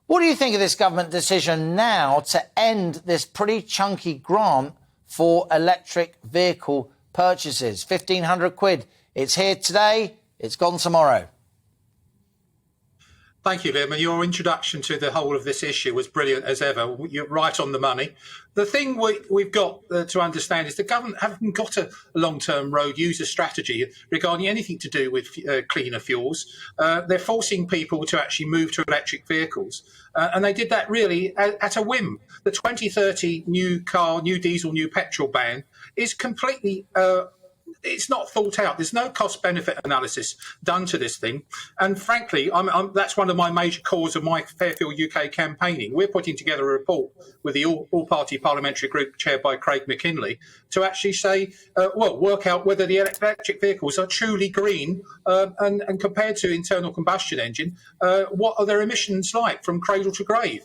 What do you think of this government decision now to end this pretty chunky grant for electric vehicle purchases? 1,500 quid. It's here today, it's gone tomorrow. Thank you, Liam. And your introduction to the whole of this issue was brilliant as ever. You're right on the money. The thing we've got to understand is the government haven't got a long-term road user strategy regarding anything to do with cleaner fuels. They're forcing people to actually move to electric vehicles. And they did that really at a whim. The 2030 new diesel, new petrol ban is completely... it's not thought out. There's no cost-benefit analysis done to this thing. And frankly, that's one of my major cause of my Fairfield UK campaigning. We're putting together a report with the all-party parliamentary group chaired by Craig McKinley to actually say, work out whether the electric vehicles are truly green and compared to internal combustion engine, what are their emissions like from cradle to grave?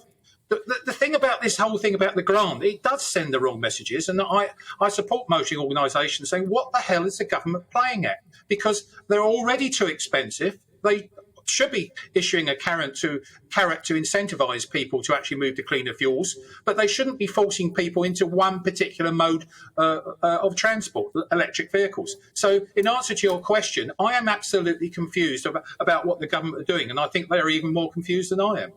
The thing about this whole thing about the grant, it does send the wrong messages. And I support motoring organisations saying, what the hell is the government playing at? Because they're already too expensive. They should be issuing a carrot to incentivise people to actually move to cleaner fuels. But they shouldn't be forcing people into one particular mode of transport, electric vehicles. So in answer to your question, I am absolutely confused about what the government are doing. And I think they're even more confused than I am.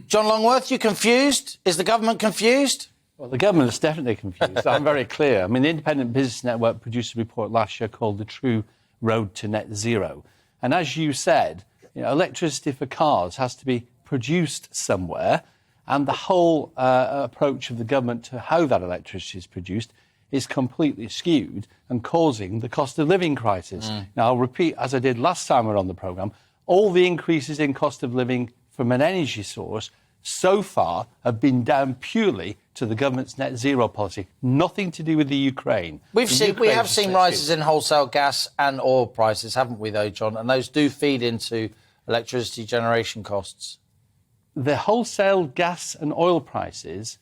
John Longworth, you confused? Is the government confused? Well, the government is definitely confused. I'm very clear. I mean, the Independent Business Network produced a report last year called The True Road to Net Zero. And as you said, electricity for cars has to be produced somewhere. And the whole approach of the government to how that electricity is produced is completely skewed and causing the cost of living crisis. Now, I'll repeat, as I did last time we were on the programme, all the increases in cost of living from an energy source so far have been down purely to the government's net zero policy, nothing to do with the Ukraine. We have seen rises in wholesale gas and oil prices, haven't we, though, John? And those do feed into electricity generation costs. The wholesale gas and oil prices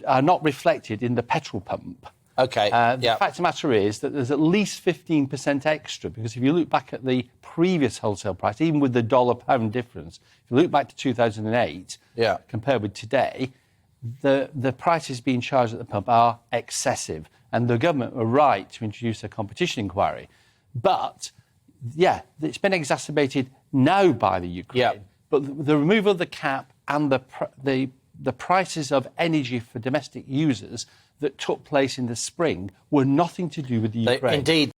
are not reflected in the petrol pump. OK. The fact of the matter is that there's at least 15% extra, because if you look back at the previous wholesale price, even with the dollar-pound difference, if you look back to 2008, compared with today, the prices being charged at the pump are excessive. And the government were right to introduce a competition inquiry. But, it's been exacerbated now by the Ukraine. But the removal of the cap and the prices of energy for domestic users that took place in the spring were nothing to do with the Ukraine. Indeed.